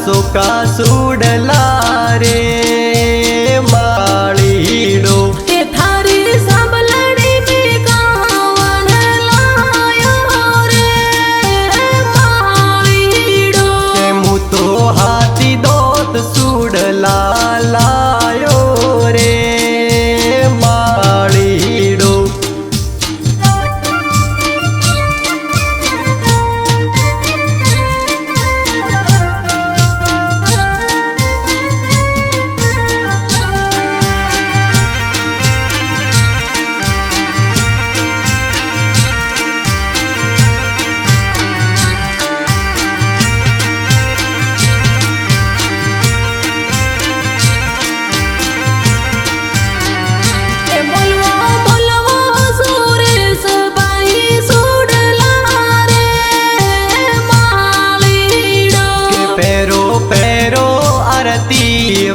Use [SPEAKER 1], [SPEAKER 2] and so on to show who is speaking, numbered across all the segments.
[SPEAKER 1] सुका सूडला रे माळीडो।
[SPEAKER 2] थारी साबलड़ी में कावन लायो रे माळीडो।
[SPEAKER 1] मु तो हाथी दोत सूडला लायो रे माळीडो।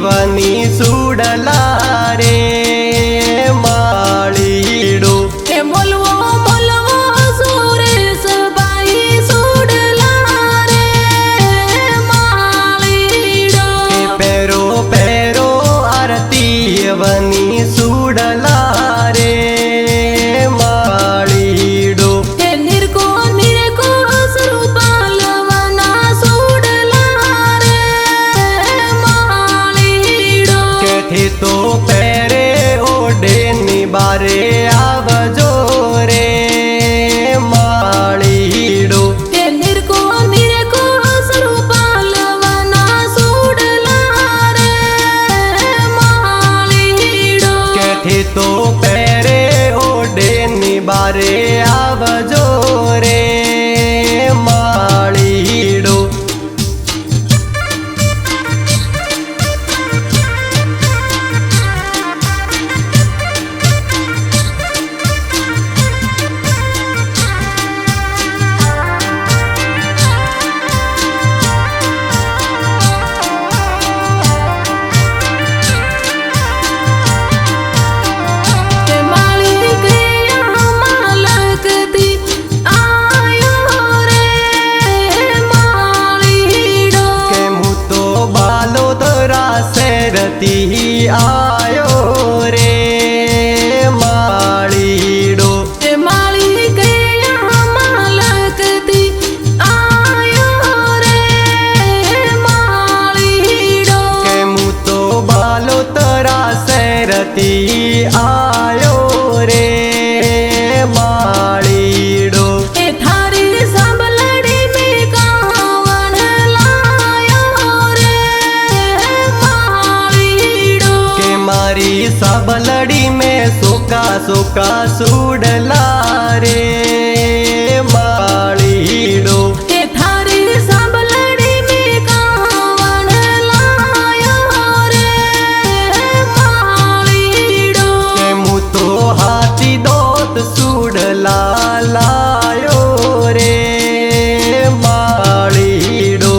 [SPEAKER 1] वनी सूडला रे माळीडो।
[SPEAKER 2] बोलवो बोलवो सुरेश बाई सूडला रे माळीडो।
[SPEAKER 1] पेरो पेरो आरती वनी सूडला रे माळीडो।
[SPEAKER 2] निरको निरको स्वरूपालवना सूडला रे माळीडो।
[SPEAKER 1] केथी तो पेरे ओडे निबारे आवजो रे माळीडो।
[SPEAKER 2] निरको निरको स्वरूपालवना सूडला रे माळीडो।
[SPEAKER 1] केथी तो पेरे ओडे निबारे आवजो रे माळीडो। सेरती आयो रे माळीडो।
[SPEAKER 2] माली गया मालकती आयो रे माळीडो।
[SPEAKER 1] के मु तो बालो तरा सेरती आयो रे माळीडो।
[SPEAKER 2] थारी साबलड़ी में कावन लायो रे माळीडो।
[SPEAKER 1] मारी साबलड़ी में सुका सुका सूडला रे माळीडो।
[SPEAKER 2] थारी साबलड़ी में कावन लायो रे माळीडो।
[SPEAKER 1] मु तो हाथी दोत सूडला लायो रे माळीडो।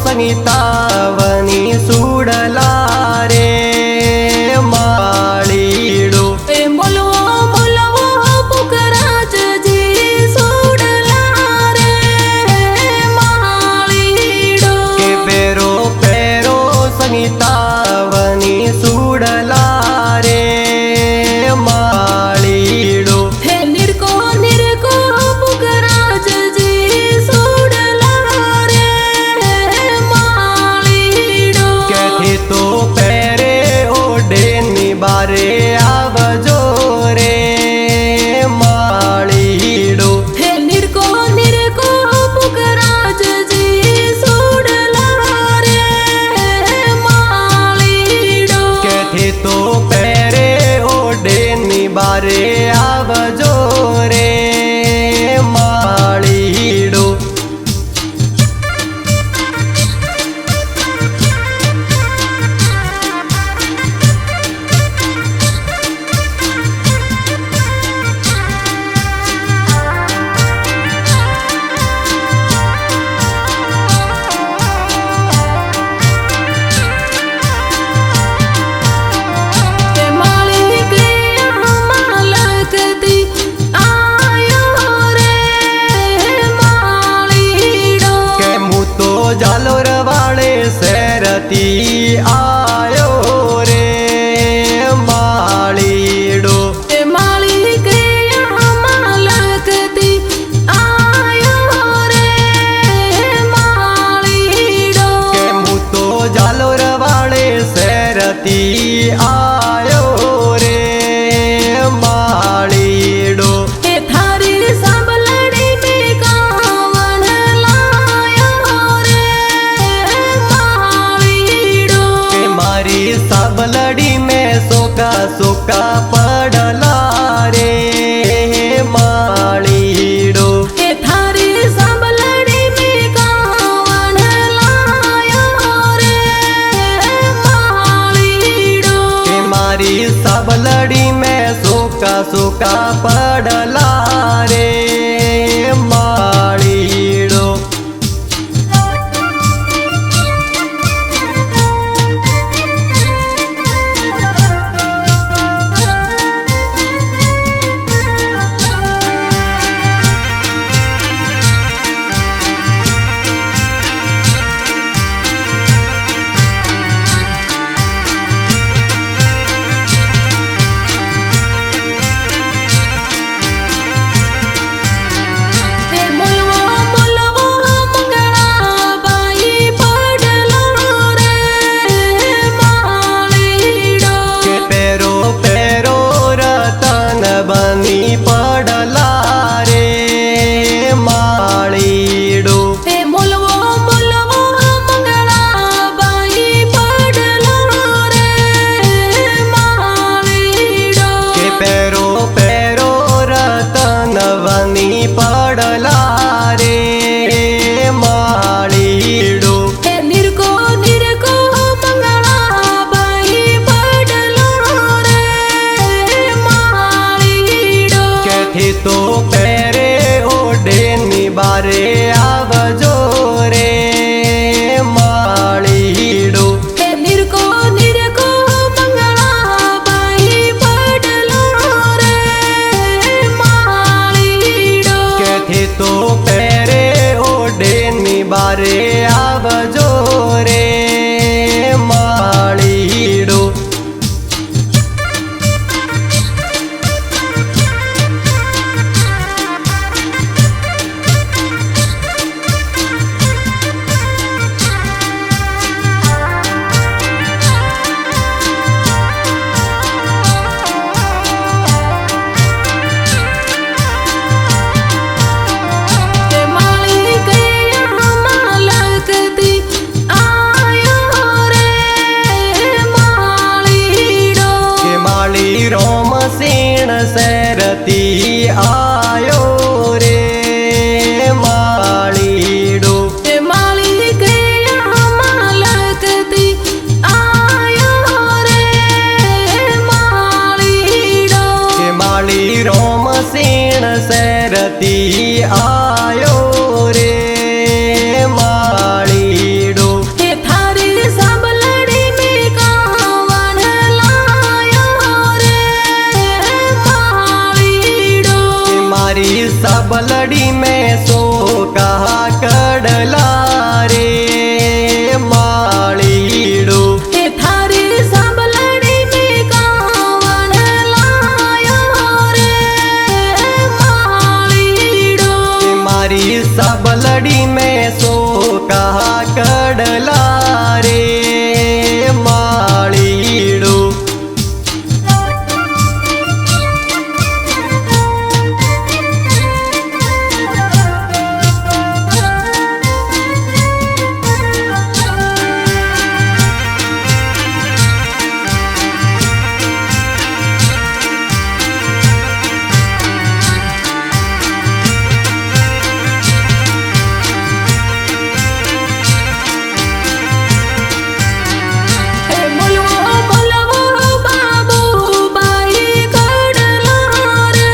[SPEAKER 1] संगीतावनी सूडला रे माळीडो।
[SPEAKER 2] बोलवो बोलवो पुकराज जी सूडला रे माळीडो।
[SPEAKER 1] पेरो पेरो संगीतावनी सूडला रे माळीडो।
[SPEAKER 2] निरको निरको पुकराज जी सूडला रे माळीडो।
[SPEAKER 1] શેરથી આયો રે માળીડો
[SPEAKER 2] એ થારી સાંભળડી મેં કાવણ લાયો રે માળીડો
[SPEAKER 1] કે મારી સાબલડી મેં સોકા સોકા પડલા રે માળીડો
[SPEAKER 2] એ થારી સાંભળડી મેં કાવણ લાયો રે માળીડો
[SPEAKER 1] કે મારી સાબલડી મેં સોકા સોકા પડલા રે માળીડો
[SPEAKER 2] તે બોલવો બોલવો મંગળાબાઈ પડલો રે માળીડો
[SPEAKER 1] કે પેરો પેરો રતન બની પડલા રે માળીડો
[SPEAKER 2] તે બોલવો બોલવો મંગળાબાઈ પડલો રે માળીડો
[SPEAKER 1] કે પેરો પેરો રતન બની પડલા રે માળીડો
[SPEAKER 2] હે નિરકો નિરકો મંગળાબાઈ પડલો રે માળીડો
[SPEAKER 1] કેથી તો પેરે ઓઢેની બારે આવજો રે માળીડો
[SPEAKER 2] હે નિરકો નિરકો મંગળાબાઈ પડલો રે માળીડો
[SPEAKER 1] કેથી તો પેરે ઓઢેની બારે આવજો રે માળીડો
[SPEAKER 2] તે માળી કૈયામાં લગતી આયો રે માળીડો
[SPEAKER 1] કે માળી રોમ સીણ શેરથી આયો રે માળીડો
[SPEAKER 2] તે માળી કૈયામાં લગતી આયો રે માળીડો
[SPEAKER 1] કે માળી રોમ સીણ શેરથી આયો રે માળીડો
[SPEAKER 2] હે થારી સાંભળડી મેં કાવણ લાયો રે માળીડો
[SPEAKER 1] કે મારી સાબલડી મેં સોકા કડલા રે માળીડો
[SPEAKER 2] હે થારી સાંભળડી મેં કાવણ લાયો રે માળીડો
[SPEAKER 1] કે મારી સાબલડી મેં સોકા કડલા રે માળીડો
[SPEAKER 2] હે બોલવો બોલવો બાબુબાઈ કડલા રે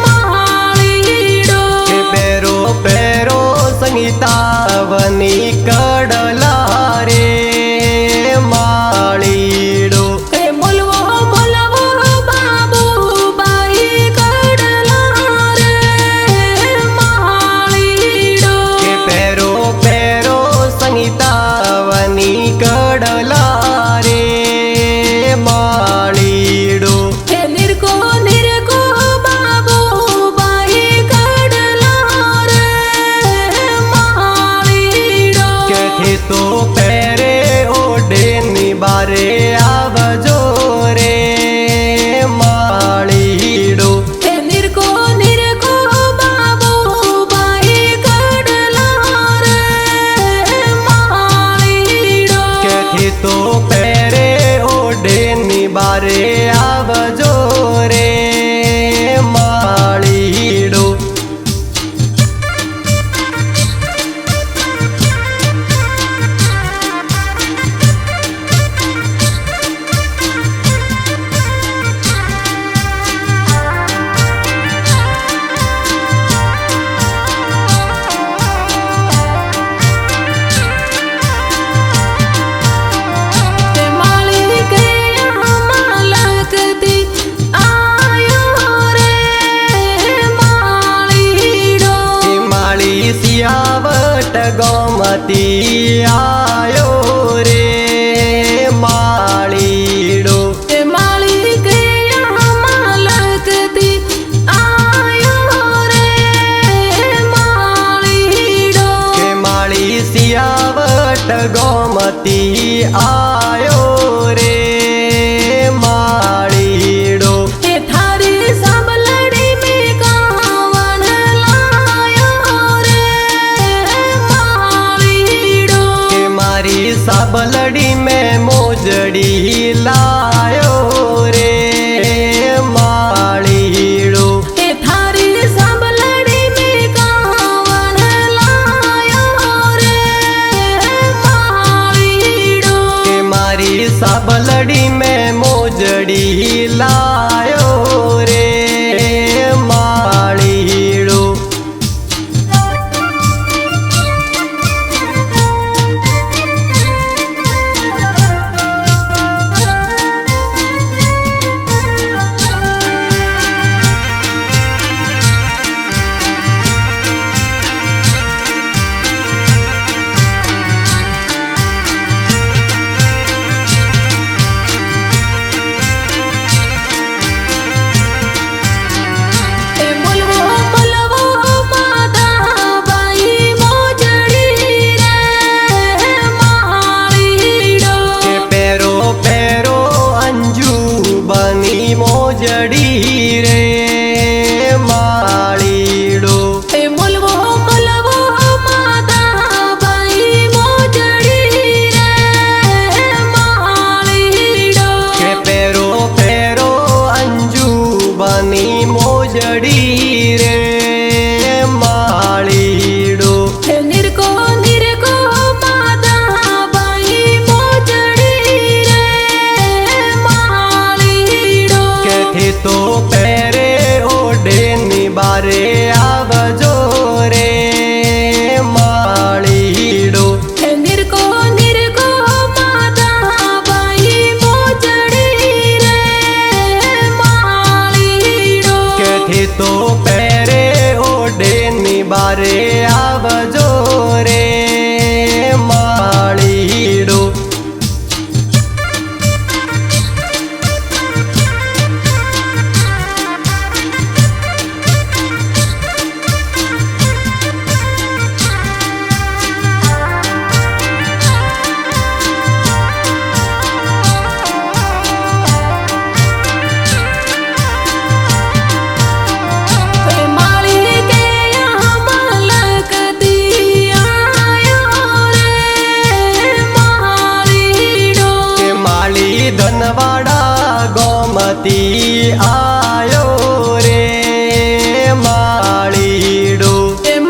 [SPEAKER 2] માળીડો
[SPEAKER 1] કે પેરો પેરો સંગીતાવની કડલા રે માળીડો
[SPEAKER 2] હે બોલવો બોલવો બાબુબાઈ કડલા રે માળીડો
[SPEAKER 1] કે પેરો પેરો સંગીતાવની કડલા રે માળીડો
[SPEAKER 2] હે નિરકો નિરકો બાબુબાઈ કડલા રે માળીડો
[SPEAKER 1] કેથી તો પેરે ઓઢેની બારે सियावट गोमती आयो रे माळीडो
[SPEAKER 2] माली के यहाँ मालकती आयो रे मालीडो
[SPEAKER 1] के माळी सियावट गोमती आयो रे माळीडो
[SPEAKER 2] थारी साबलड़ी में कावन लायो रे मालीडो
[SPEAKER 1] के मारी साबलड़ी में मोजड़ी लायो रे माळीडो
[SPEAKER 2] थारी साबलड़ी में कावन लायो रे मालीडो
[SPEAKER 1] के मारी साबलड़ी में मोजड़ी लायो रे माळीडो
[SPEAKER 2] मुलवो मुलवो माता बाई मोजड़ी रे मालीडो
[SPEAKER 1] के पैरो पैरो अंजू बनी मोजड़ी रे माळीडो
[SPEAKER 2] मुलवो मुलवो माता बाई मोजड़ी रे मालीडो
[SPEAKER 1] के पैरो पैरो अंजू बनी मोजड़ी रे माळीडो
[SPEAKER 2] निरको निरको माता बाई मोजड़ी रे मालीडो
[SPEAKER 1] के थे तो पैरे ओढ़े निबारे आवजो रे माळीडो
[SPEAKER 2] निरको निरको माता बाई मोजड़ी रे मालीडो
[SPEAKER 1] के थे तो पैरे ओढ़े निबारे आवजो रे माळीडो
[SPEAKER 2] माली के यहाँ मालकती आयो रे मालीडो
[SPEAKER 1] के माली धनवाड़ा गोमती आयो रे माळीडो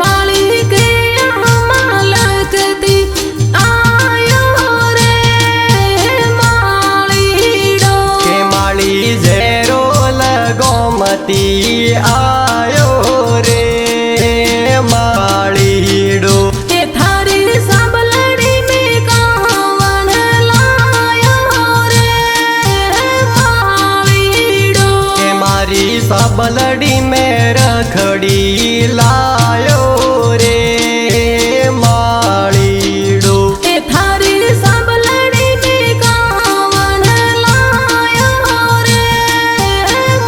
[SPEAKER 2] माली के यहाँ मालकती आयो रे मालीडो
[SPEAKER 1] के माली जेरो लगोमती आयो रे माळीडो
[SPEAKER 2] थारी साबलड़ी में कावन लायो रे मालीडो
[SPEAKER 1] के मारी साबलड़ी में रखड़ी लायो रे माळीडो
[SPEAKER 2] थारी साबलड़ी में कावन लायो रे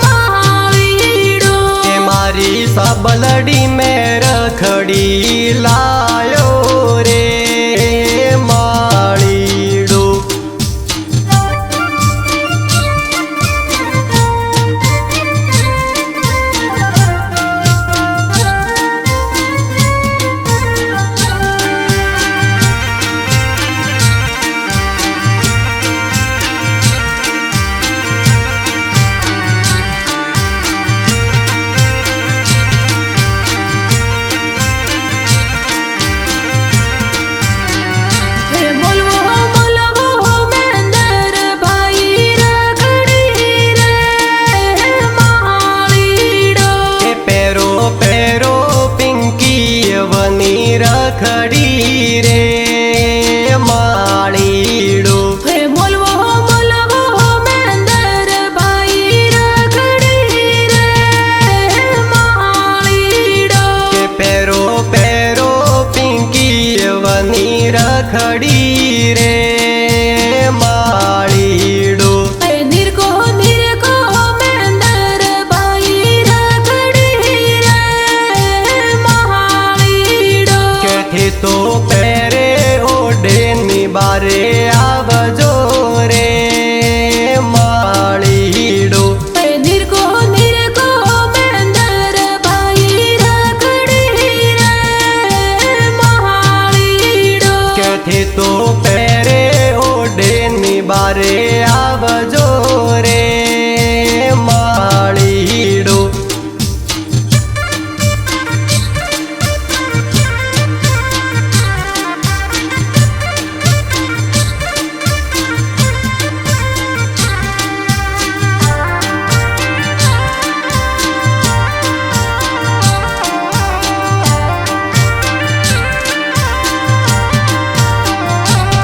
[SPEAKER 2] मालीडो
[SPEAKER 1] के मारी साबलड़ी में रखड़ी लायो रे माळीडो खड़ी रे माळीडो
[SPEAKER 2] मोलवो मोलवो मेंदर भाई रखड़ी रे माळीडो
[SPEAKER 1] के पैरो पैरो पिंकी રખડી રે માળીડો
[SPEAKER 2] નિરકો નિરકો મેંદર ભાઈ રખડી રે મહાળીડો
[SPEAKER 1] કેથી તો પહેરે ઓડે ની બારે આવજો રે માળીડો
[SPEAKER 2] નિરકો નિરકો મેંદર ભાઈ રખડી રે મહાળીડો
[SPEAKER 1] કેથી તો પહેરે ઓડે ની બારે આવજો રે માળીડો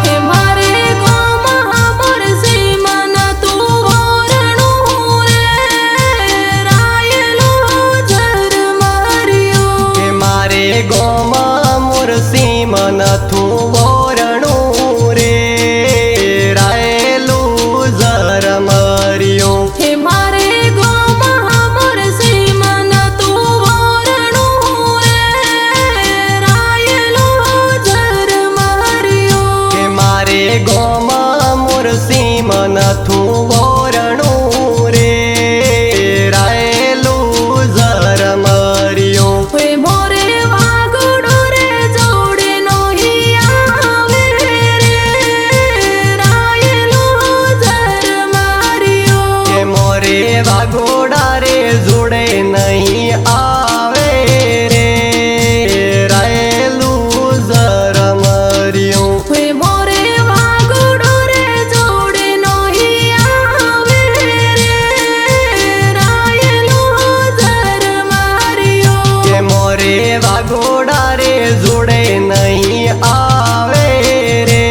[SPEAKER 2] હે મારે ગોમાં મોરસી મન તું વરણું રે રાયલો જર માર્યો
[SPEAKER 1] કે મારે ગોમાં મુરસી મનથું વોરણું રે રાયેલું જર મર્યું
[SPEAKER 2] હે મારે ગોમાં મોરસી મન તું વરણું રે રાયલો જર માર્યો
[SPEAKER 1] કે મારે ગોમાં મુરસી મનથું વોરણું રે રાયેલું જર મર્યું
[SPEAKER 2] હે મોરે વાગડો રે જોડે નો આવે રે રાયલો જર માર્યો
[SPEAKER 1] કે મોરે વાગોડા રે જોડે નહીં આવે રે રાયેલું જર મર્યું
[SPEAKER 2] હે મોરે વાગડો રે જોડે નો આવે રે રાયલો જર માર્યો
[SPEAKER 1] કે મોરે વાગોડા રે જોડે નહીં આવે રે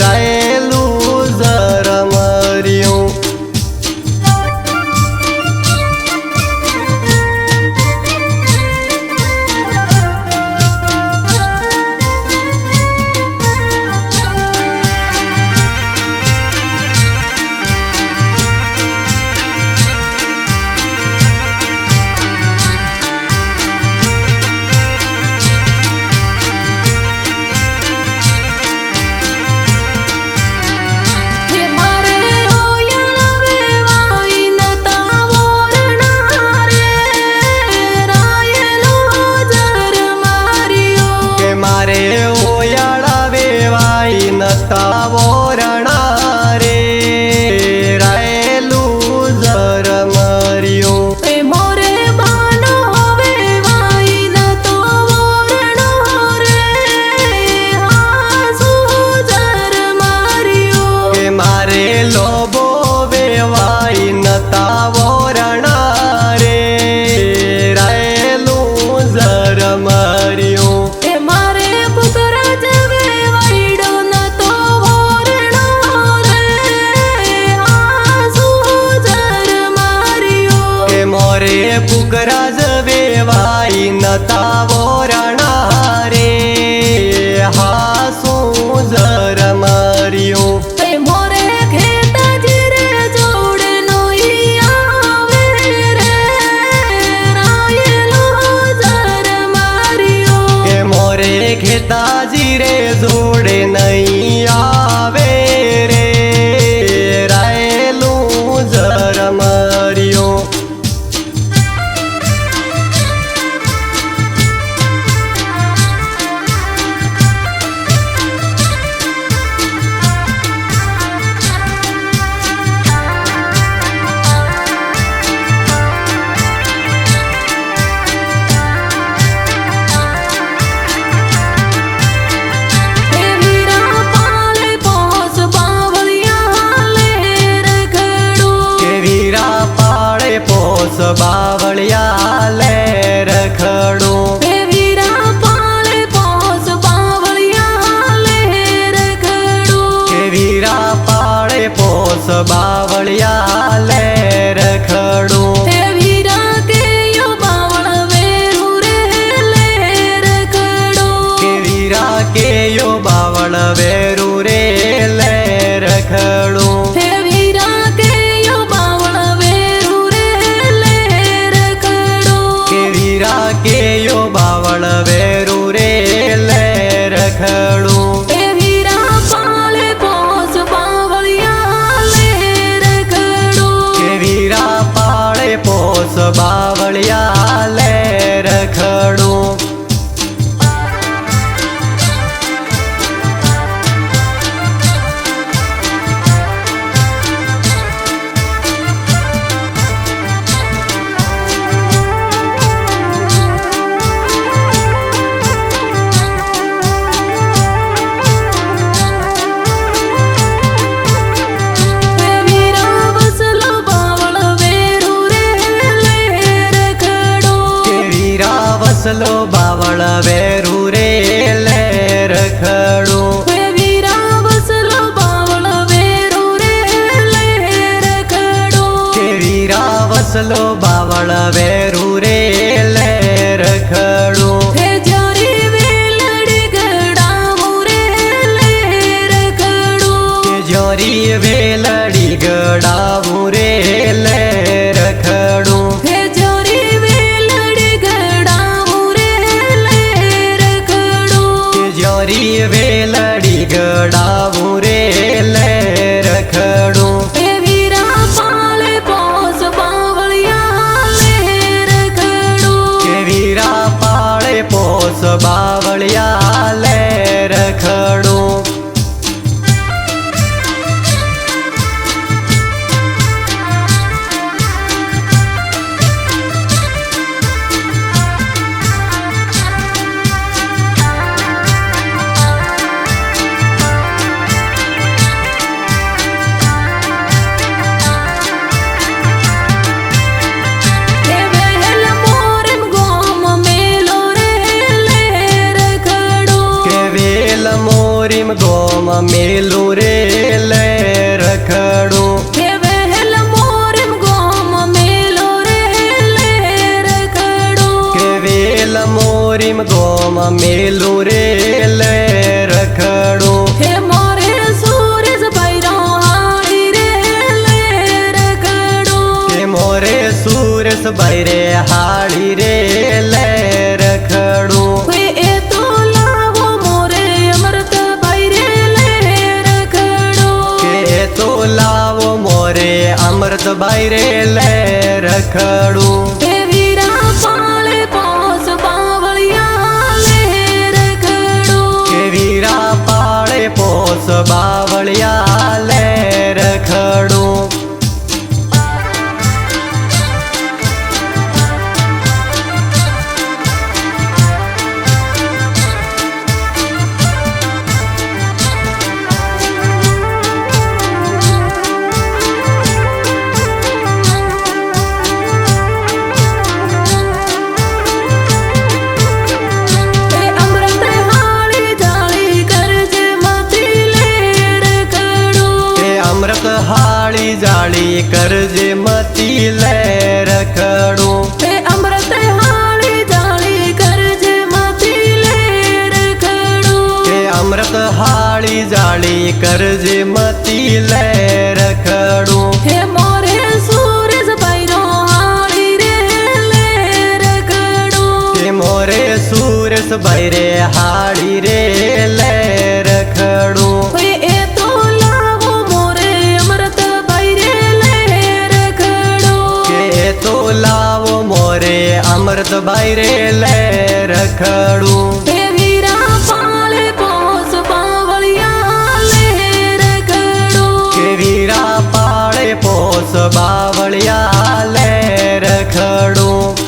[SPEAKER 1] રાયેલું જર મર્યું
[SPEAKER 2] હે મારે ઓયણ વેવાઈ નતા વરણા રે રાયલો જર માર્યો
[SPEAKER 1] કે મારે ઓયાળા વેવાઈ નતા વોરણા રે રાયેલું જર મર્યું
[SPEAKER 2] હે મોરે બાનો વેવાઈ નતો વરણો રે હાસુ જર માર્યો
[SPEAKER 1] કે મારે લોબો વેવાઈ નતા વોરણા રે રાયેલું જર મર્યું
[SPEAKER 2] હે મારે પુકરાજ વેવાઈડો નતો વરણો રે હાસુ જર માર્યો
[SPEAKER 1] કે મોરે પુકરાજ વેવાઈ નતા વોરણા રે હાસું જર મર્યું
[SPEAKER 2] હે મોરે ખેતાજી રે જોડે નો આવે રે રાયલો જર માર્યો
[SPEAKER 1] કે મોરે ખેતાજી રે જોડે નહીં આવે રે રાયેલું જર મર્યું
[SPEAKER 2] હે વીરા
[SPEAKER 1] વીરા કે યો બાવળ વેરું રે લે રખડું
[SPEAKER 2] હે વીરા કે યો બાવળ વેરું રે લે રખડો
[SPEAKER 1] કે વીરા કે યો બાવળ વેરું રે લે રખડું
[SPEAKER 2] હે વીરા પાળે પોસ બાવળિયા લે રખડો
[SPEAKER 1] કે વીરા પાળે પોસ બાવળિયા લે રખડું
[SPEAKER 2] હે વીરા વસલો બાવળ વેરું રે લે રખડો
[SPEAKER 1] કે વીરા વસલો બાવળ વેરું રે લે રખડું
[SPEAKER 2] હે વીરા વસલો બાવળ વેરું રે લે રખડો
[SPEAKER 1] કે વીરા વસલો બાવળ વેરું રે લે રખડું
[SPEAKER 2] હે જોરી વેલડી ગડાવું રે લે રખડો
[SPEAKER 1] કે જોરી વેલડી ગડાવું રે લે રખડું
[SPEAKER 2] હે જોરી વેલડી ગડાવું રે લે રખડો
[SPEAKER 1] કે જોરી વેલડી ગડાવું રે લે રખડું
[SPEAKER 2] હે વીરા પાળે પોસ બાવળિયા લે રખડો
[SPEAKER 1] કે વીરા પાળે પોસ બાવળિયા લે રખડું
[SPEAKER 2] હે વહેલ મોરમ ગોમ મેલો રે લે રખડો
[SPEAKER 1] કે વેલ મોરીમ ગોમ મેલું રે લે રખડું
[SPEAKER 2] હે વહેલ મોરમ ગોમ મેલો રે લે રખડો
[SPEAKER 1] કે વેલ મોરીમ ગોમ મેલું રે લે રખડું
[SPEAKER 2] હે મોરે સૂરજ ભૈરો હાળી રે લે રખડો
[SPEAKER 1] કે મોરે સુરસ બૈરે હાળી રે લે રખડું
[SPEAKER 2] હે એ તો લાવો મોરે અમૃત ભૈરે લે રખડો
[SPEAKER 1] કે તો લાવો મોરે અમૃત બૈરે લે રખડું
[SPEAKER 2] હે વીરા પાળે પોસ બાવળિયા લે રખડો
[SPEAKER 1] કે વીરા પાળે પોસ બાવળિયા લે રખડું
[SPEAKER 2] હે અમૃત હાળી જાળી કરજે મતી લે રખડો
[SPEAKER 1] કે અમૃત હાળી જાળી કરજે મતી લે રખડું
[SPEAKER 2] હે અમૃત હાળી જાળી કરજે મતી લે રખડો
[SPEAKER 1] કે અમૃત હાળી જાળી કરજે મતી લે રખડું
[SPEAKER 2] હે મોરે સૂરજ ભૈરો હાળી રે લે રખડો
[SPEAKER 1] કે મોરે સુરસ બૈરે હાળી રે લે રખડું
[SPEAKER 2] હે એ તો લાવો મોરે અમૃત ભૈરે લે રખડો
[SPEAKER 1] કે તો લાવો મોરે અમૃત બૈરે લે રખડું
[SPEAKER 2] હે વીરા પાળે પોસ બાવળિયા લે રખડો
[SPEAKER 1] કે વીરા પાળે પોસ બાવળિયા લે રખડું